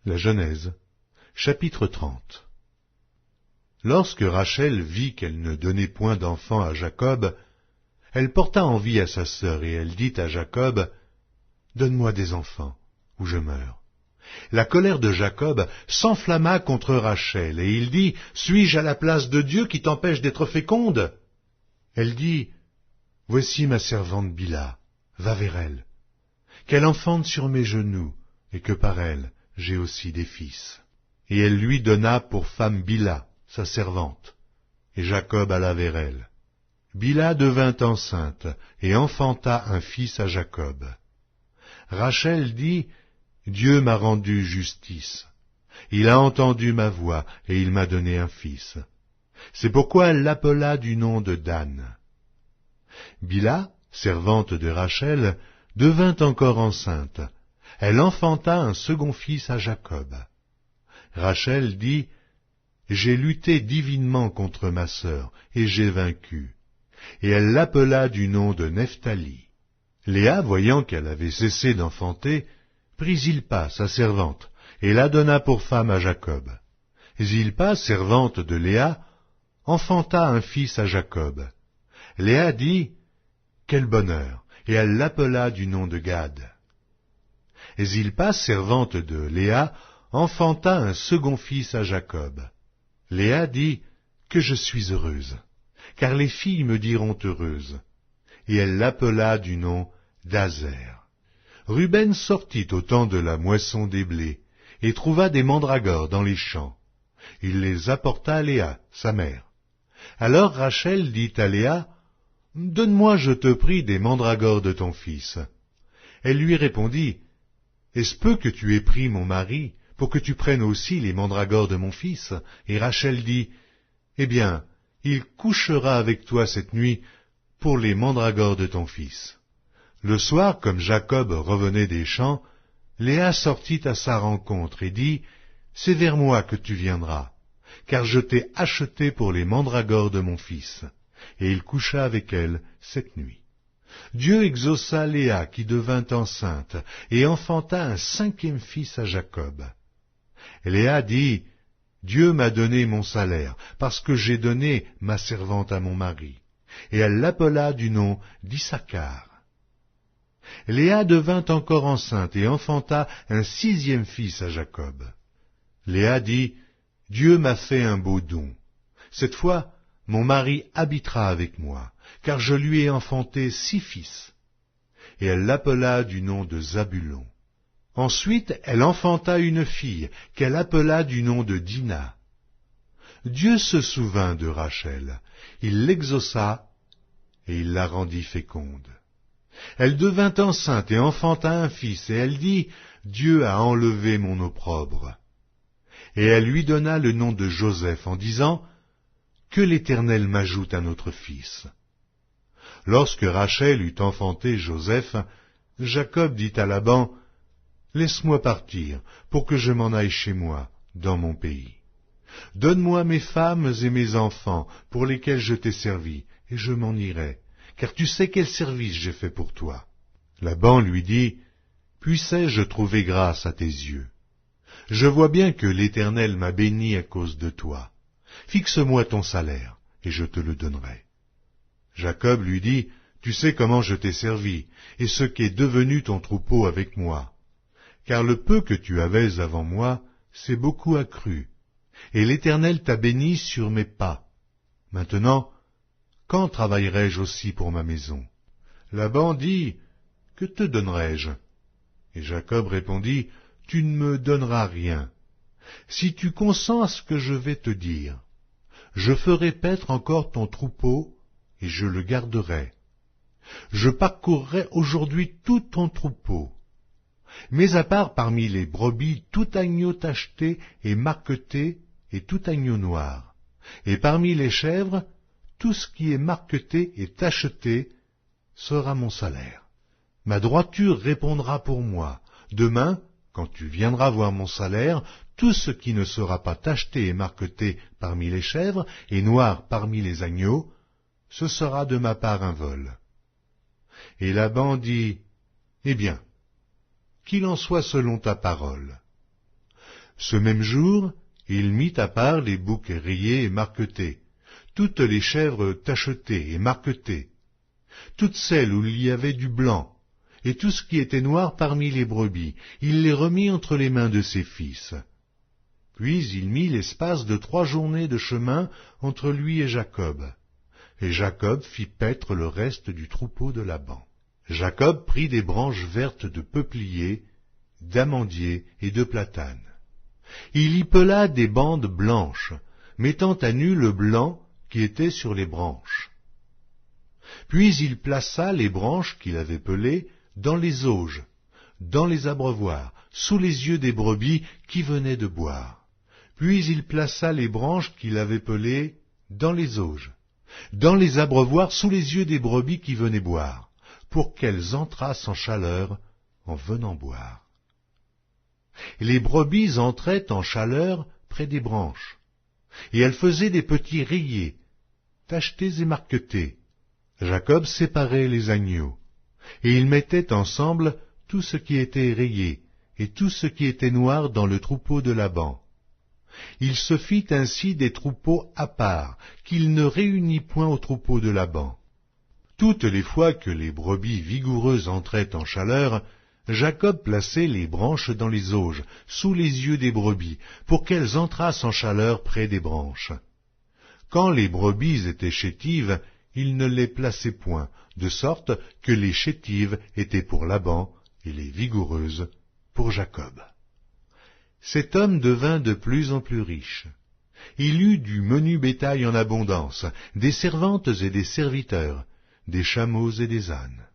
La Genèse, chapitre 30. Lorsque Rachel vit qu'elle ne donnait point d'enfant à Jacob, elle porta envie à sa sœur, et elle dit à Jacob, « Donne-moi des enfants, ou je meurs. » La colère de Jacob s'enflamma contre Rachel, et il dit, « Suis-je à la place de Dieu qui t'empêche d'être féconde ?» Elle dit, « Voici ma servante Bilha, va vers elle, qu'elle enfante sur mes genoux, et que par elle j'ai aussi des fils. » Et elle lui donna pour femme Bilha, sa servante, et Jacob alla vers elle. Bilha devint enceinte, et enfanta un fils à Jacob. Rachel dit, « Dieu m'a rendu justice. Il a entendu ma voix, et il m'a donné un fils. » C'est pourquoi elle l'appela du nom de Dan. Bilha, servante de Rachel, devint encore enceinte. Elle enfanta un second fils à Jacob. Rachel dit, « J'ai lutté divinement contre ma sœur, et j'ai vaincu. » Et elle l'appela du nom de Nephtali. Léa, voyant qu'elle avait cessé d'enfanter, prit Zilpa, sa servante, et la donna pour femme à Jacob. Zilpa, servante de Léa, enfanta un fils à Jacob. Léa dit, « Quel bonheur !» et elle l'appela du nom de Gad. Zilpa, servante de Léa, enfanta un second fils à Jacob. Léa dit, « Que je suis heureuse, car les filles me diront heureuse. » Et elle l'appela du nom d'Azer. Ruben sortit au temps de la moisson des blés, et trouva des mandragores dans les champs. Il les apporta à Léa, sa mère. Alors Rachel dit à Léa, « Donne-moi, je te prie, des mandragores de ton fils. » Elle lui répondit, « Est-ce peu que tu aies pris mon mari, pour que tu prennes aussi les mandragores de mon fils ?» Et Rachel dit, « Eh bien, il couchera avec toi cette nuit pour les mandragores de ton fils. » Le soir, comme Jacob revenait des champs, Léa sortit à sa rencontre et dit, « C'est vers moi que tu viendras, car je t'ai acheté pour les mandragores de mon fils. » Et il coucha avec elle cette nuit. Dieu exauça Léa qui devint enceinte et enfanta un cinquième fils à Jacob. Léa dit, « Dieu m'a donné mon salaire, parce que j'ai donné ma servante à mon mari. » Et elle l'appela du nom d'Issachar. Léa devint encore enceinte et enfanta un sixième fils à Jacob. Léa dit, « Dieu m'a fait un beau don. Cette fois, mon mari habitera avec moi, car je lui ai enfanté 6 fils. » Et elle l'appela du nom de Zabulon. Ensuite, elle enfanta une fille, qu'elle appela du nom de Dina. Dieu se souvint de Rachel, il l'exauça, et il la rendit féconde. Elle devint enceinte et enfanta un fils, et elle dit, « Dieu a enlevé mon opprobre. » Et elle lui donna le nom de Joseph, en disant, « Que l'Éternel m'ajoute un autre fils. » Lorsque Rachel eut enfanté Joseph, Jacob dit à Laban, « Laisse-moi partir, pour que je m'en aille chez moi, dans mon pays. Donne-moi mes femmes et mes enfants, pour lesquels je t'ai servi, et je m'en irai, car tu sais quel service j'ai fait pour toi. » Laban lui dit, « Puissais-je trouver grâce à tes yeux? Je vois bien que l'Éternel m'a béni à cause de toi. Fixe-moi ton salaire, et je te le donnerai. » Jacob lui dit, « Tu sais comment je t'ai servi, et ce qu'est devenu ton troupeau avec moi. Car le peu que tu avais avant moi, c'est beaucoup accru, et l'Éternel t'a béni sur mes pas. Maintenant, quand travaillerai-je aussi pour ma maison? » Laban dit, « Que te donnerai-je? » Et Jacob répondit, « Tu ne me donneras rien. Si tu consens à ce que je vais te dire, je ferai paître encore ton troupeau, et je le garderai. Je parcourrai aujourd'hui tout ton troupeau. Mais à part parmi les brebis tout agneau tacheté et marqueté et tout agneau noir, et parmi les chèvres, tout ce qui est marqueté et tacheté sera mon salaire. Ma droiture répondra pour moi. Demain, quand tu viendras voir mon salaire, tout ce qui ne sera pas tacheté et marqueté parmi les chèvres et noir parmi les agneaux, ce sera de ma part un vol. » Et Laban dit, « Eh bien, qu'il en soit selon ta parole. » Ce même jour, il mit à part les boucs rayés et marquetés, toutes les chèvres tachetées et marquetées, toutes celles où il y avait du blanc, et tout ce qui était noir parmi les brebis, il les remit entre les mains de ses fils. Puis il mit l'espace de 3 journées de chemin entre lui et Jacob. Et Jacob fit paître le reste du troupeau de Laban. Jacob prit des branches vertes de peuplier, d'amandier et de platane. Il y pela des bandes blanches, mettant à nu le blanc qui était sur les branches. Puis il plaça les branches qu'il avait pelées dans les auges, dans les abreuvoirs, sous les yeux des brebis qui venaient de boire. Puis il plaça les branches qu'il avait pelées dans les auges, dans les abreuvoirs, sous les yeux des brebis qui venaient boire, pour qu'elles entrassent en chaleur en venant boire. Et les brebis entraient en chaleur près des branches, et elles faisaient des petits rayés, tachetés et marquetés. Jacob séparait les agneaux, et il mettait ensemble tout ce qui était rayé, et tout ce qui était noir dans le troupeau de Laban. Il se fit ainsi des troupeaux à part, qu'il ne réunit point au troupeau de Laban. Toutes les fois que les brebis vigoureuses entraient en chaleur, Jacob plaçait les branches dans les auges, sous les yeux des brebis, pour qu'elles entrassent en chaleur près des branches. Quand les brebis étaient chétives, il ne les plaçait point, de sorte que les chétives étaient pour Laban et les vigoureuses pour Jacob. Cet homme devint de plus en plus riche. Il eut du menu bétail en abondance, des servantes et des serviteurs, des chameaux et des ânes.